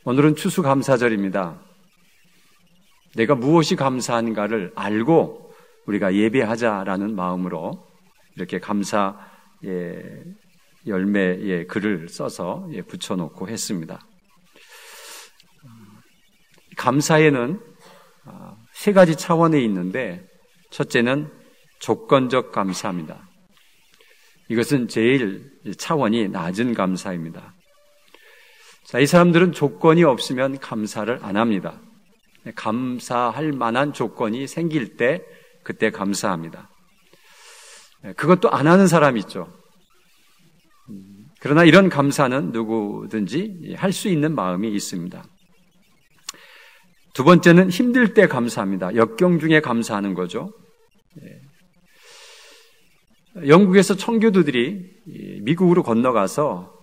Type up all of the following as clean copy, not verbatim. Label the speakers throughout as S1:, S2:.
S1: 오늘은 추수감사절입니다. 내가 무엇이 감사한가를 알고 우리가 예배하자라는 마음으로 이렇게 감사 열매의 글을 써서 붙여놓고 했습니다. 감사에는 세 가지 차원에 있는데 첫째는 조건적 감사입니다. 이것은 제일 차원이 낮은 감사입니다. 자, 이 사람들은 조건이 없으면 감사를 안 합니다. 감사할 만한 조건이 생길 때 그때 감사합니다. 그것도 안 하는 사람이 있죠. 그러나 이런 감사는 누구든지 할 수 있는 마음이 있습니다. 두 번째는 힘들 때 감사합니다. 역경 중에 감사하는 거죠. 영국에서 청교도들이 미국으로 건너가서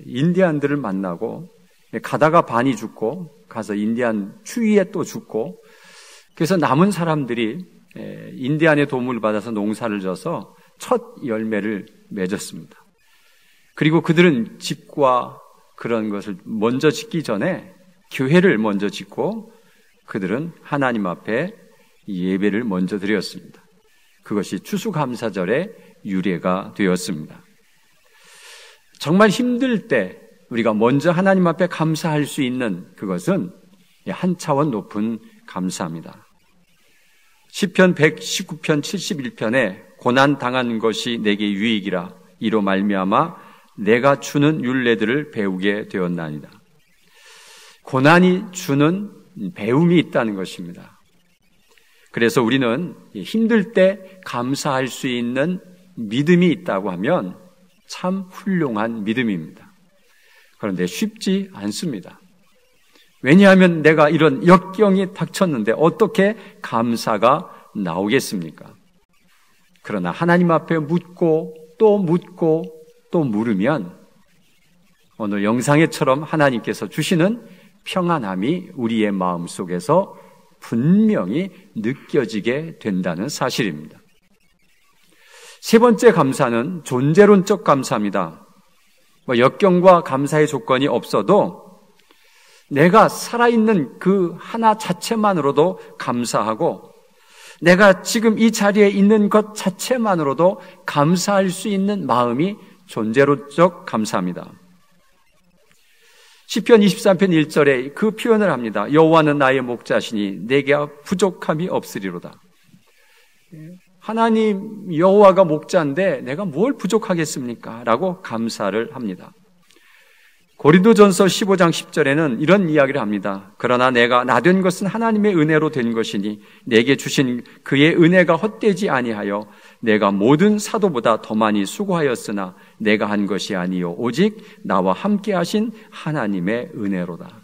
S1: 인디안들을 만나고 가다가 반이 죽고 가서 인디안 추위에 또 죽고 그래서 남은 사람들이 인디안의 도움을 받아서 농사를 져서 첫 열매를 맺었습니다. 그리고 그들은 집과 그런 것을 먼저 짓기 전에 교회를 먼저 짓고 그들은 하나님 앞에 예배를 먼저 드렸습니다. 그것이 추수감사절의 유래가 되었습니다. 정말 힘들 때 우리가 먼저 하나님 앞에 감사할 수 있는 그것은 한 차원 높은 감사입니다. 시편 119편 71편에 고난 당한 것이 내게 유익이라 이로 말미암아 내가 주는 율례들을 배우게 되었나이다. 고난이 주는 배움이 있다는 것입니다. 그래서 우리는 힘들 때 감사할 수 있는 믿음이 있다고 하면 참 훌륭한 믿음입니다. 그런데 쉽지 않습니다. 왜냐하면 내가 이런 역경이 닥쳤는데 어떻게 감사가 나오겠습니까? 그러나 하나님 앞에 묻고 또 물으면 오늘 영상에처럼 하나님께서 주시는 평안함이 우리의 마음 속에서 분명히 느껴지게 된다는 사실입니다. 세 번째 감사는 존재론적 감사입니다. 역경과 감사의 조건이 없어도 내가 살아있는 그 하나 자체만으로도 감사하고 내가 지금 이 자리에 있는 것 자체만으로도 감사할 수 있는 마음이 존재론적 감사입니다. 시편 23편 1절에 그 표현을 합니다. 여호와는 나의 목자시니 내게 부족함이 없으리로다. 하나님 여호와가 목자인데 내가 뭘 부족하겠습니까? 라고 감사를 합니다. 고린도전서 15장 10절에는 이런 이야기를 합니다. 그러나 내가 나된 것은 하나님의 은혜로 된 것이니 내게 주신 그의 은혜가 헛되지 아니하여 내가 모든 사도보다 더 많이 수고하였으나 내가 한 것이 아니요 오직 나와 함께 하신 하나님의 은혜로다.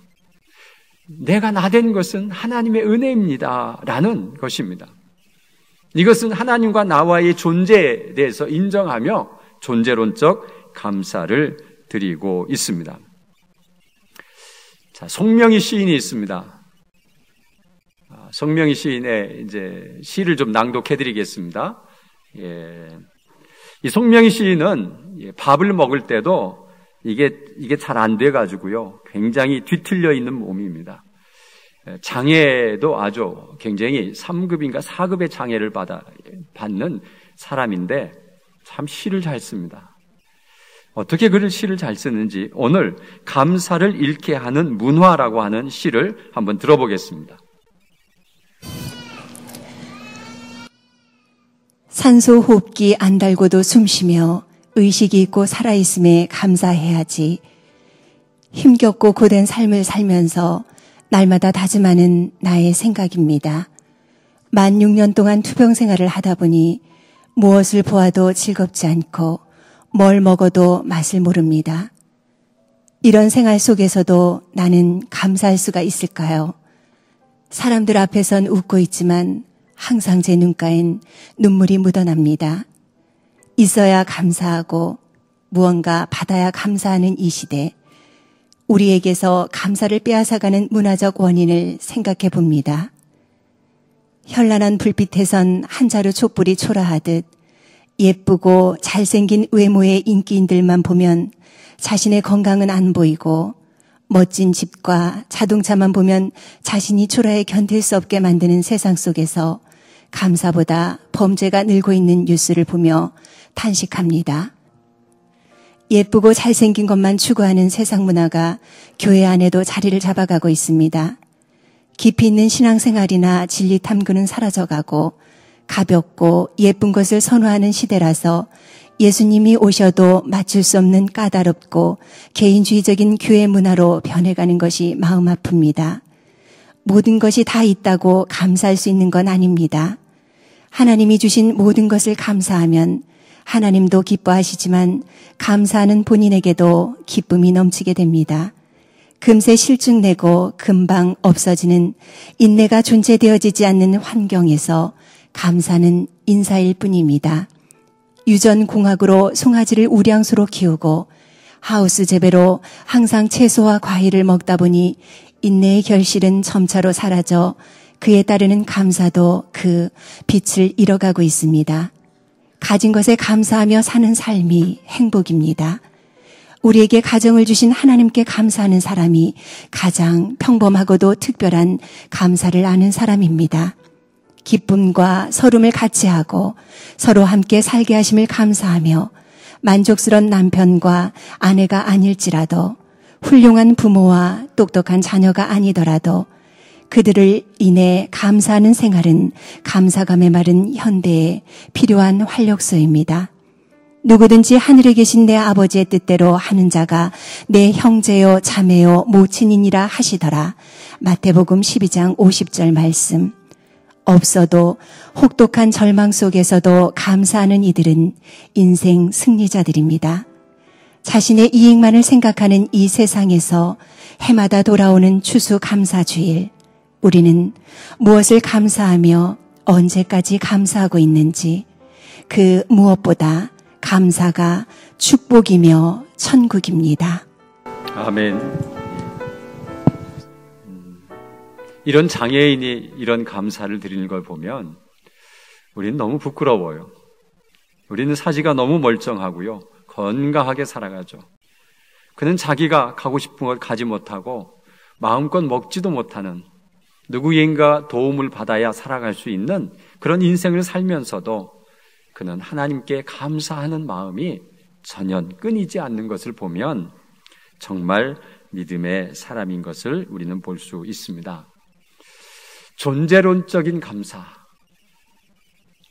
S1: 내가 나된 것은 하나님의 은혜입니다 라는 것입니다. 이것은 하나님과 나와의 존재에 대해서 인정하며 존재론적 감사를 드리고 있습니다. 자, 송명희 시인이 있습니다. 송명희 시인의 시를 좀 낭독해 드리겠습니다. 이 송명희 시인은 밥을 먹을 때도 이게 잘 안 돼 가지고요. 굉장히 뒤틀려 있는 몸입니다. 장애도 아주 굉장히 3급인가 4급의 장애를 받는 사람인데 참 시를 잘 씁니다. 어떻게 그를 시를 잘 쓰는지 오늘 감사를 잃게 하는 문화라고 하는 시를 한번 들어보겠습니다.
S2: 산소 호흡기 안 달고도 숨쉬며 의식이 있고 살아있음에 감사해야지. 힘겹고 고된 삶을 살면서 날마다 다짐하는 나의 생각입니다. 만 6년 동안 투병 생활을 하다 보니 무엇을 보아도 즐겁지 않고 뭘 먹어도 맛을 모릅니다. 이런 생활 속에서도 나는 감사할 수가 있을까요? 사람들 앞에선 웃고 있지만 항상 제 눈가엔 눈물이 묻어납니다. 있어야 감사하고 무언가 받아야 감사하는 이 시대, 우리에게서 감사를 빼앗아가는 문화적 원인을 생각해 봅니다. 현란한 불빛에선 한 자루 촛불이 초라하듯 예쁘고 잘생긴 외모의 인기인들만 보면 자신의 건강은 안 보이고 멋진 집과 자동차만 보면 자신이 초라해 견딜 수 없게 만드는 세상 속에서 감사보다 범죄가 늘고 있는 뉴스를 보며 탄식합니다. 예쁘고 잘생긴 것만 추구하는 세상 문화가 교회 안에도 자리를 잡아가고 있습니다. 깊이 있는 신앙생활이나 진리 탐구는 사라져가고 가볍고 예쁜 것을 선호하는 시대라서 예수님이 오셔도 맞출 수 없는 까다롭고 개인주의적인 교회 문화로 변해가는 것이 마음 아픕니다. 모든 것이 다 있다고 감사할 수 있는 건 아닙니다. 하나님이 주신 모든 것을 감사하면 하나님도 기뻐하시지만 감사하는 본인에게도 기쁨이 넘치게 됩니다. 금세 실증내고 금방 없어지는 인내가 존재되어지지 않는 환경에서 감사는 인사일 뿐입니다. 유전공학으로 송아지를 우량수로 키우고 하우스 재배로 항상 채소와 과일을 먹다 보니 인내의 결실은 점차로 사라져 그에 따르는 감사도 그 빛을 잃어가고 있습니다. 가진 것에 감사하며 사는 삶이 행복입니다. 우리에게 가정을 주신 하나님께 감사하는 사람이 가장 평범하고도 특별한 감사를 아는 사람입니다. 기쁨과 서름을 같이 하고 서로 함께 살게 하심을 감사하며 만족스러운 남편과 아내가 아닐지라도 훌륭한 부모와 똑똑한 자녀가 아니더라도 그들을 인해 감사하는 생활은 감사감에 마른 현대에 필요한 활력소입니다. 누구든지 하늘에 계신 내 아버지의 뜻대로 하는 자가 내 형제요 자매요 모친이니라 하시더라. 마태복음 12장 50절 말씀. 없어도 혹독한 절망 속에서도 감사하는 이들은 인생 승리자들입니다. 자신의 이익만을 생각하는 이 세상에서 해마다 돌아오는 추수감사주일, 우리는 무엇을 감사하며 언제까지 감사하고 있는지, 그 무엇보다 감사가 축복이며 천국입니다.
S1: 아멘. 이런 장애인이 이런 감사를 드리는 걸 보면 우리는 너무 부끄러워요. 우리는 사지가 너무 멀쩡하고요. 건강하게 살아가죠. 그는 자기가 가고 싶은 걸 가지 못하고 마음껏 먹지도 못하는, 누구인가 도움을 받아야 살아갈 수 있는 그런 인생을 살면서도 그는 하나님께 감사하는 마음이 전혀 끊이지 않는 것을 보면 정말 믿음의 사람인 것을 우리는 볼 수 있습니다. 존재론적인 감사,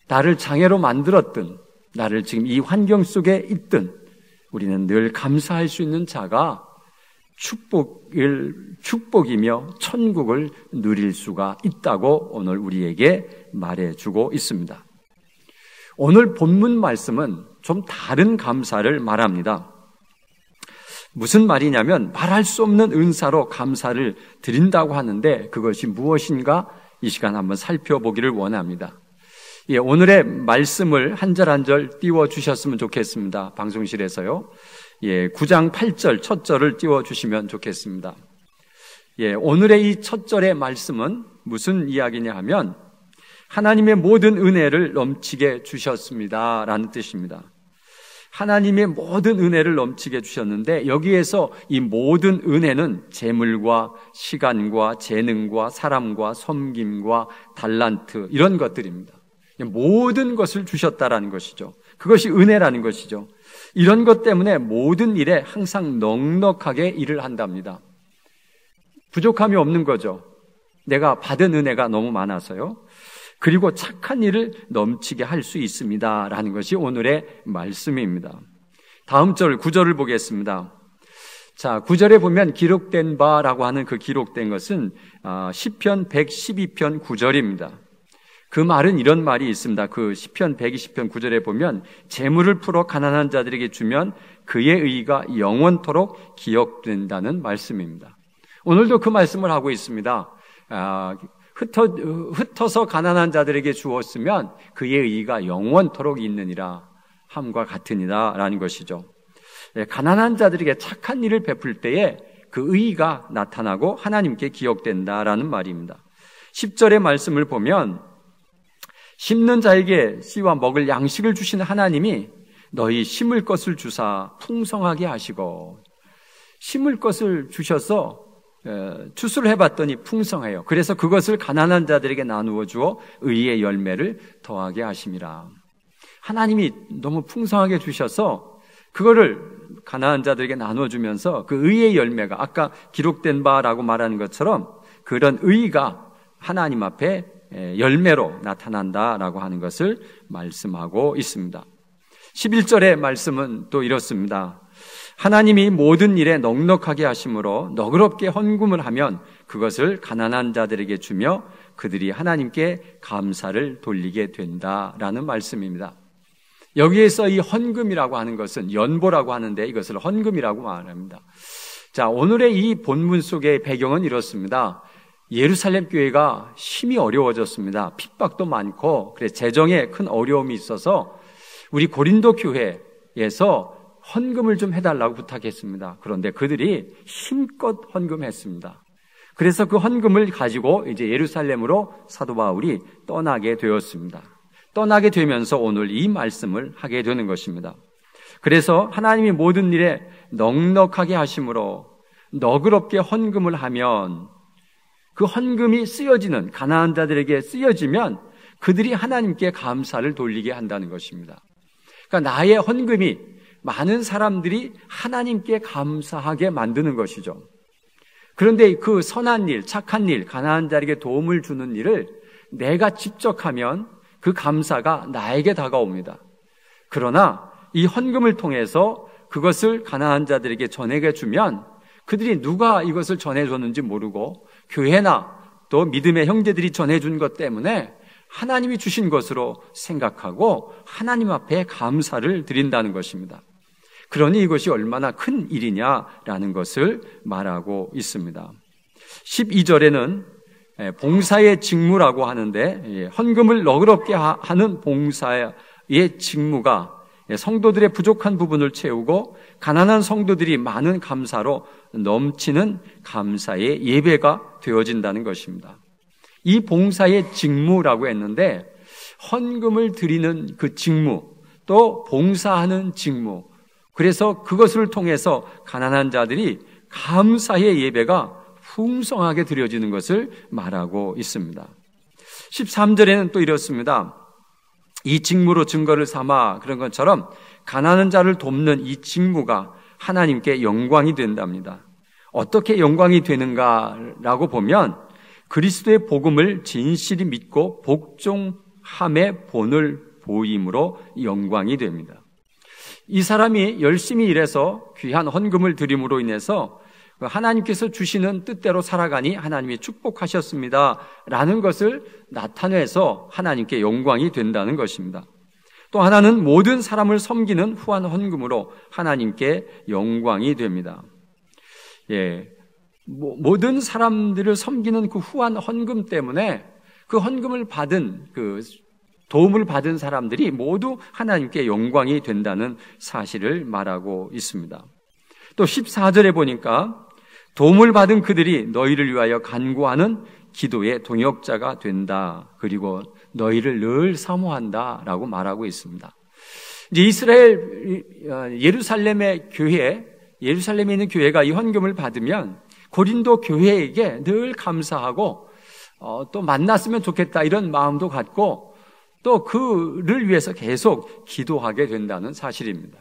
S1: 나를 장애로 만들었든 나를 지금 이 환경 속에 있든 우리는 늘 감사할 수 있는 자가 축복이며 천국을 누릴 수가 있다고 오늘 우리에게 말해주고 있습니다. 오늘 본문 말씀은 좀 다른 감사를 말합니다. 무슨 말이냐면 말할 수 없는 은사로 감사를 드린다고 하는데 그것이 무엇인가 이 시간 한번 살펴보기를 원합니다. 오늘의 말씀을 한 절 한 절 띄워주셨으면 좋겠습니다. 방송실에서요. 9장 8절 첫 절을 띄워주시면 좋겠습니다. 오늘의 이 첫 절의 말씀은 무슨 이야기냐 하면 하나님의 모든 은혜를 넘치게 주셨습니다 라는 뜻입니다. 하나님의 모든 은혜를 넘치게 주셨는데 여기에서 이 모든 은혜는 재물과 시간과 재능과 사람과 섬김과 달란트 이런 것들입니다. 모든 것을 주셨다라는 것이죠. 그것이 은혜라는 것이죠. 이런 것 때문에 모든 일에 항상 넉넉하게 일을 한답니다. 부족함이 없는 거죠. 내가 받은 은혜가 너무 많아서요. 그리고 착한 일을 넘치게 할 수 있습니다 라는 것이 오늘의 말씀입니다. 다음 절 9절을 보겠습니다. 자, 9절에 보면 기록된 바라고 하는 그 기록된 것은 시편 112편 9절입니다. 그 말은 이런 말이 있습니다. 그 시편 120편 9절에 보면 재물을 풀어 가난한 자들에게 주면 그의 의가 영원토록 기억된다는 말씀입니다. 오늘도 그 말씀을 하고 있습니다. 흩어서 가난한 자들에게 주었으면 그의 의가 영원토록 있느니라 함과 같으니라 라는 것이죠. 가난한 자들에게 착한 일을 베풀 때에 그 의가 나타나고 하나님께 기억된다라는 말입니다. 10절의 말씀을 보면 심는 자에게 씨와 먹을 양식을 주시는 하나님이 너희 심을 것을 주사 풍성하게 하시고, 심을 것을 주셔서 추수를 해봤더니 풍성해요. 그래서 그것을 가난한 자들에게 나누어 주어 의의 열매를 더하게 하심이라. 하나님이 너무 풍성하게 주셔서 그거를 가난한 자들에게 나눠주면서 그 의의 열매가 아까 기록된 바라고 말하는 것처럼 그런 의가 하나님 앞에 열매로 나타난다라고 하는 것을 말씀하고 있습니다. 11절의 말씀은 또 이렇습니다. 하나님이 모든 일에 넉넉하게 하심으로 너그럽게 헌금을 하면 그것을 가난한 자들에게 주며 그들이 하나님께 감사를 돌리게 된다라는 말씀입니다. 여기에서 이 헌금이라고 하는 것은 연보라고 하는데 이것을 헌금이라고 말합니다. 자, 오늘의 이 본문 속의 배경은 이렇습니다. 예루살렘 교회가 힘이 어려워졌습니다. 핍박도 많고 그래서 재정에 큰 어려움이 있어서 우리 고린도 교회에서 헌금을 좀 해달라고 부탁했습니다. 그런데 그들이 힘껏 헌금했습니다. 그래서 그 헌금을 가지고 이제 예루살렘으로 사도 바울이 떠나게 되었습니다. 떠나게 되면서 오늘 이 말씀을 하게 되는 것입니다. 그래서 하나님이 모든 일에 넉넉하게 하심으로 너그럽게 헌금을 하면 그 헌금이 쓰여지는 가난한 자들에게 쓰여지면 그들이 하나님께 감사를 돌리게 한다는 것입니다. 그러니까 나의 헌금이 많은 사람들이 하나님께 감사하게 만드는 것이죠. 그런데 그 선한 일, 착한 일, 가난한 자에게 도움을 주는 일을 내가 직접 하면 그 감사가 나에게 다가옵니다. 그러나 이 헌금을 통해서 그것을 가난한 자들에게 전해게 주면 그들이 누가 이것을 전해줬는지 모르고 교회나 또 믿음의 형제들이 전해준 것 때문에 하나님이 주신 것으로 생각하고 하나님 앞에 감사를 드린다는 것입니다. 그러니 이것이 얼마나 큰 일이냐라는 것을 말하고 있습니다. 12절에는 봉사의 직무라고 하는데 헌금을 너그럽게 하는 봉사의 직무가 성도들의 부족한 부분을 채우고 가난한 성도들이 많은 감사로 넘치는 감사의 예배가 되어진다는 것입니다. 이 봉사의 직무라고 했는데 헌금을 드리는 그 직무 또 봉사하는 직무 그래서 그것을 통해서 가난한 자들이 감사의 예배가 풍성하게 드려지는 것을 말하고 있습니다. 13절에는 또 이렇습니다. 이 직무로 증거를 삼아 그런 것처럼 가난한 자를 돕는 이 직무가 하나님께 영광이 된답니다. 어떻게 영광이 되는가라고 보면 그리스도의 복음을 진실히 믿고 복종함의 본을 보임으로 영광이 됩니다. 이 사람이 열심히 일해서 귀한 헌금을 드림으로 인해서 하나님께서 주시는 뜻대로 살아가니 하나님이 축복하셨습니다 라는 것을 나타내서 하나님께 영광이 된다는 것입니다. 또 하나는 모든 사람을 섬기는 후한 헌금으로 하나님께 영광이 됩니다. 모든 사람들을 섬기는 그 후한 헌금 때문에 그 헌금을 받은 도움을 받은 사람들이 모두 하나님께 영광이 된다는 사실을 말하고 있습니다. 또 14절에 보니까 도움을 받은 그들이 너희를 위하여 간구하는 기도의 동역자가 된다. 그리고 너희를 늘 사모한다 라고 말하고 있습니다. 이제 이스라엘 예루살렘의 교회, 예루살렘에 있는 교회가 이 헌금을 받으면 고린도 교회에게 늘 감사하고 또 만났으면 좋겠다 이런 마음도 갖고 또 그를 위해서 계속 기도하게 된다는 사실입니다.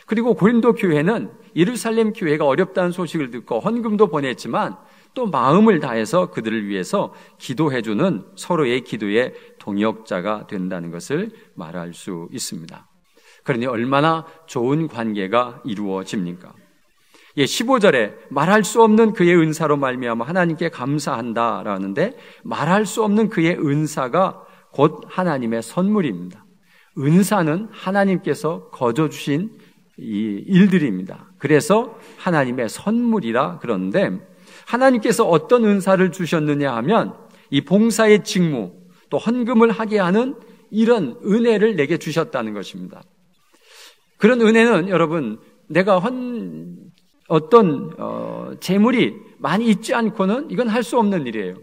S1: 그리고 고린도 교회는 예루살렘 교회가 어렵다는 소식을 듣고 헌금도 보냈지만 또 마음을 다해서 그들을 위해서 기도해주는 서로의 기도의 동역자가 된다는 것을 말할 수 있습니다. 그러니 얼마나 좋은 관계가 이루어집니까? 15절에 말할 수 없는 그의 은사로 말미암아 하나님께 감사한다라는데 말할 수 없는 그의 은사가 곧 하나님의 선물입니다. 은사는 하나님께서 거저주신 이 일들입니다. 그래서 하나님의 선물이라 그러는데 하나님께서 어떤 은사를 주셨느냐 하면 이 봉사의 직무 또 헌금을 하게 하는 이런 은혜를 내게 주셨다는 것입니다. 그런 은혜는 여러분 내가 어떤 재물이 많이 있지 않고는 이건 할 수 없는 일이에요.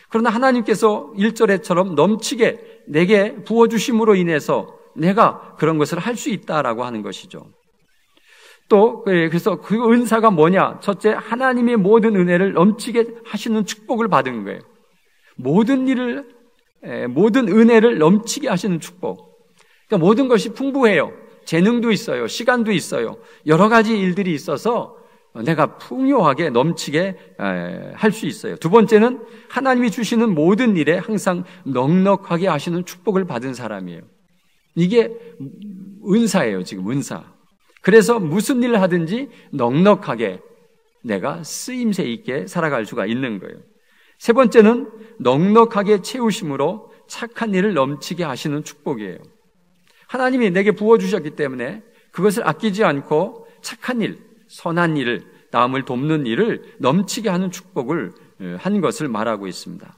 S1: 그러나 하나님께서 1절에처럼 넘치게 내게 부어주심으로 인해서 내가 그런 것을 할 수 있다라고 하는 것이죠. 또 그래서 그 은사가 뭐냐? 첫째, 하나님의 모든 은혜를 넘치게 하시는 축복을 받은 거예요. 모든 은혜를 넘치게 하시는 축복. 그러니까 모든 것이 풍부해요. 재능도 있어요. 시간도 있어요. 여러 가지 일들이 있어서 내가 풍요하게 넘치게 할 수 있어요. 두 번째는 하나님이 주시는 모든 일에 항상 넉넉하게 하시는 축복을 받은 사람이에요. 이게 은사예요. 지금 은사. 그래서 무슨 일을 하든지 넉넉하게 내가 쓰임새 있게 살아갈 수가 있는 거예요. 세 번째는 넉넉하게 채우심으로 착한 일을 넘치게 하시는 축복이에요. 하나님이 내게 부어주셨기 때문에 그것을 아끼지 않고 착한 일, 선한 일을, 남을 돕는 일을 넘치게 하는 축복을 한 것을 말하고 있습니다.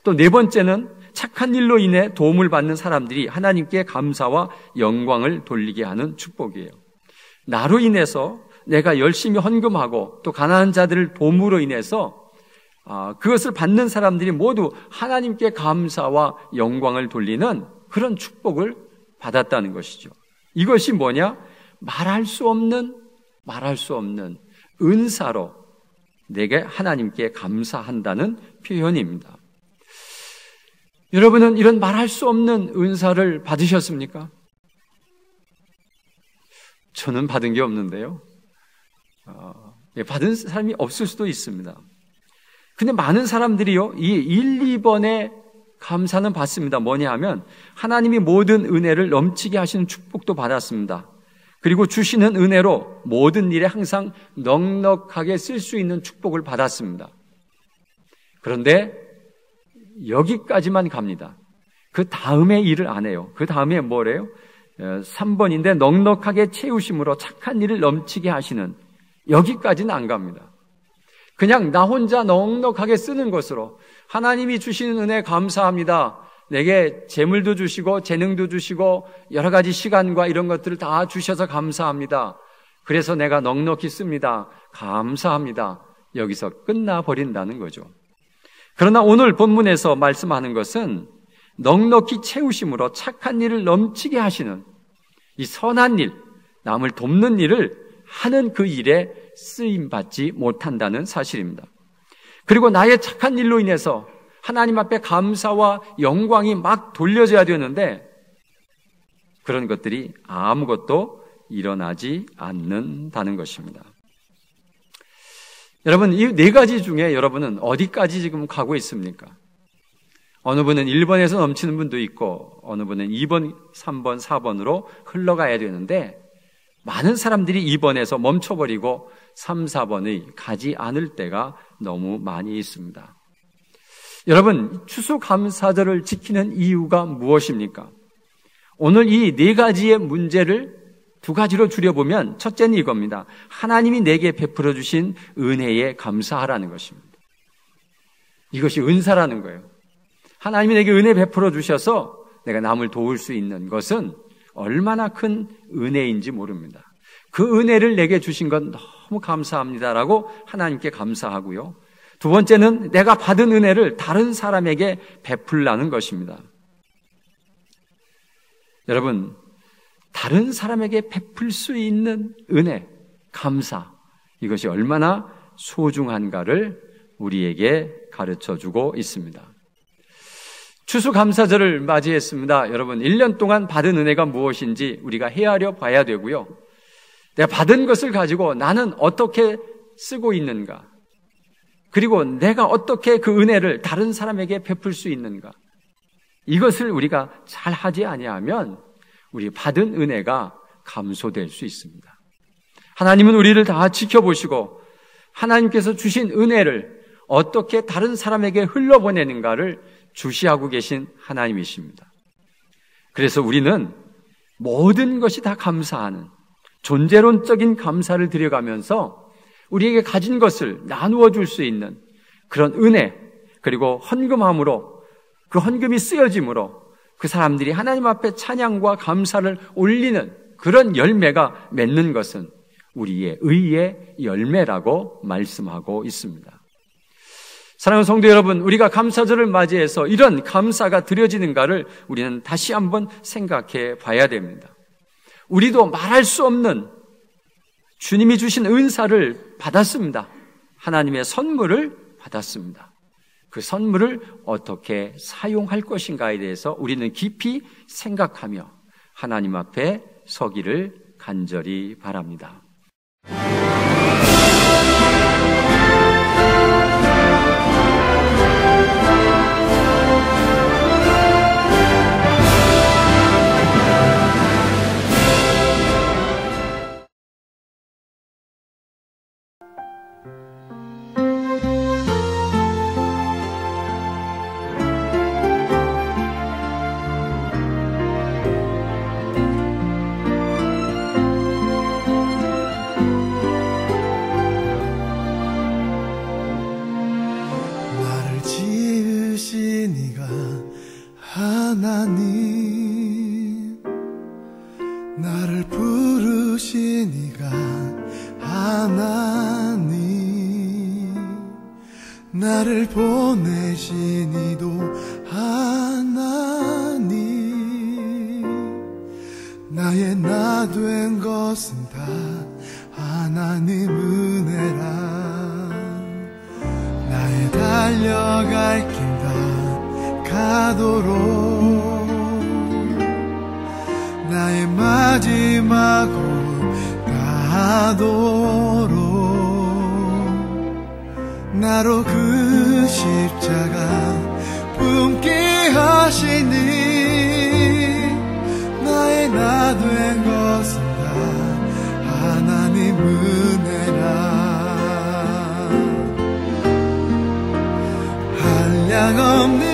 S1: 또 네 번째는 착한 일로 인해 도움을 받는 사람들이 하나님께 감사와 영광을 돌리게 하는 축복이에요. 나로 인해서 내가 열심히 헌금하고 또 가난한 자들을 도움으로 인해서 그것을 받는 사람들이 모두 하나님께 감사와 영광을 돌리는 그런 축복을 받았다는 것이죠. 이것이 뭐냐? 말할 수 없는 은사로 내게 하나님께 감사한다는 표현입니다. 여러분은 이런 말할 수 없는 은사를 받으셨습니까? 저는 받은 게 없는데요. 받은 사람이 없을 수도 있습니다. 근데 많은 사람들이요, 이 1, 2번의 감사는 받습니다. 뭐냐 하면 하나님이 모든 은혜를 넘치게 하시는 축복도 받았습니다. 그리고 주시는 은혜로 모든 일에 항상 넉넉하게 쓸 수 있는 축복을 받았습니다. 그런데 여기까지만 갑니다. 그 다음에 일을 안 해요. 그 다음에 뭐래요? 3번인데 넉넉하게 채우심으로 착한 일을 넘치게 하시는, 여기까지는 안 갑니다. 그냥 나 혼자 넉넉하게 쓰는 것으로 하나님이 주시는 은혜 감사합니다. 내게 재물도 주시고 재능도 주시고 여러 가지 시간과 이런 것들을 다 주셔서 감사합니다. 그래서 내가 넉넉히 씁니다. 감사합니다. 여기서 끝나버린다는 거죠. 그러나 오늘 본문에서 말씀하는 것은 넉넉히 채우심으로 착한 일을 넘치게 하시는 이 선한 일, 남을 돕는 일을 하는 그 일에 쓰임받지 못한다는 사실입니다. 그리고 나의 착한 일로 인해서 하나님 앞에 감사와 영광이 막 돌려져야 되는데 그런 것들이 아무것도 일어나지 않는다는 것입니다. 여러분, 이 네 가지 중에 여러분은 어디까지 지금 가고 있습니까? 어느 분은 1번에서 넘치는 분도 있고 어느 분은 2번, 3번, 4번으로 흘러가야 되는데 많은 사람들이 2번에서 멈춰버리고 3, 4번의 가지 않을 때가 너무 많이 있습니다. 여러분, 추수감사절을 지키는 이유가 무엇입니까? 오늘 이 네 가지의 문제를 두 가지로 줄여보면 첫째는 이겁니다. 하나님이 내게 베풀어 주신 은혜에 감사하라는 것입니다. 이것이 은사라는 거예요. 하나님이 내게 은혜 베풀어 주셔서 내가 남을 도울 수 있는 것은 얼마나 큰 은혜인지 모릅니다. 그 은혜를 내게 주신 건 너무 감사합니다라고 하나님께 감사하고요. 두 번째는 내가 받은 은혜를 다른 사람에게 베풀라는 것입니다. 여러분, 다른 사람에게 베풀 수 있는 은혜, 감사, 이것이 얼마나 소중한가를 우리에게 가르쳐주고 있습니다. 추수감사절을 맞이했습니다. 여러분, 1년 동안 받은 은혜가 무엇인지 우리가 헤아려 봐야 되고요. 내가 받은 것을 가지고 나는 어떻게 쓰고 있는가, 그리고 내가 어떻게 그 은혜를 다른 사람에게 베풀 수 있는가, 이것을 우리가 잘 하지 아니하면 우리 받은 은혜가 감소될 수 있습니다. 하나님은 우리를 다 지켜보시고 하나님께서 주신 은혜를 어떻게 다른 사람에게 흘러보내는가를 주시하고 계신 하나님이십니다. 그래서 우리는 모든 것이 다 감사하는 존재론적인 감사를 드려가면서 우리에게 가진 것을 나누어 줄 수 있는 그런 은혜, 그리고 헌금함으로 그 헌금이 쓰여짐으로 그 사람들이 하나님 앞에 찬양과 감사를 올리는 그런 열매가 맺는 것은 우리의 의의 열매라고 말씀하고 있습니다. 사랑하는 성도 여러분, 우리가 감사절을 맞이해서 이런 감사가 드려지는가를 우리는 다시 한번 생각해 봐야 됩니다. 우리도 말할 수 없는 주님이 주신 은사를 받았습니다. 하나님의 선물을 받았습니다. 그 선물을 어떻게 사용할 것인가에 대해서 우리는 깊이 생각하며 하나님 앞에 서기를 간절히 바랍니다.
S3: 하나님, 나를 부르시니가 하나님, 나를 보내시니도 하나님, 나의 나 된 것은 다 하나님 은혜라. 나의 달려갈 길 다 가도록 나의 마지막으로 가도록 나로 그 십자가 품게 하시니 나의 나 된 것은 다 하나님 은혜라. 한량없는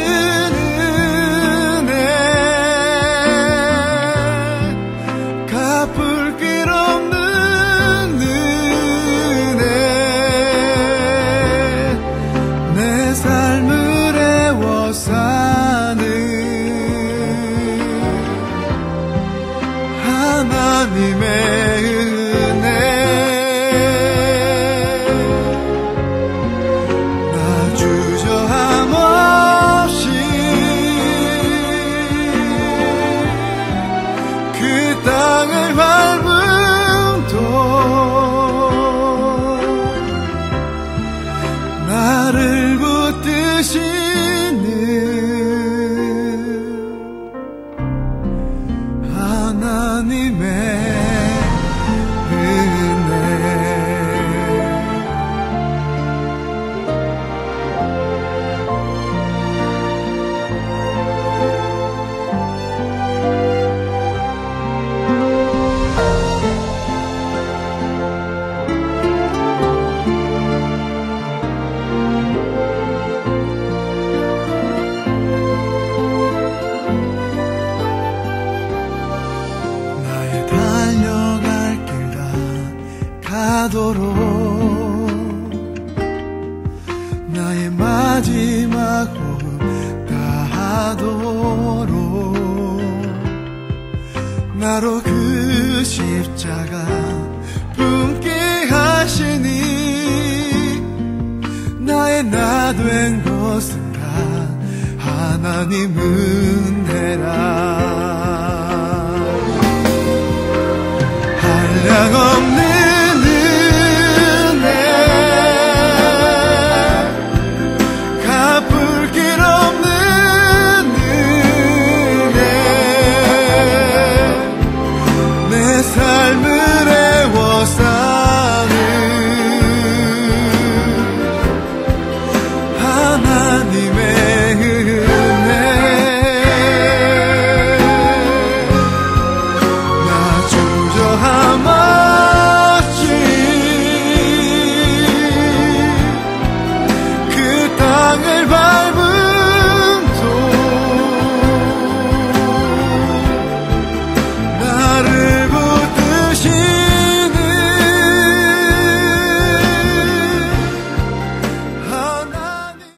S3: 나의 마지막 호흡 다하도록 나로 그 십자가 품게 하시니 나의 나 된 것은 다 하나님 은혜라. 한량없는 땅을 밟아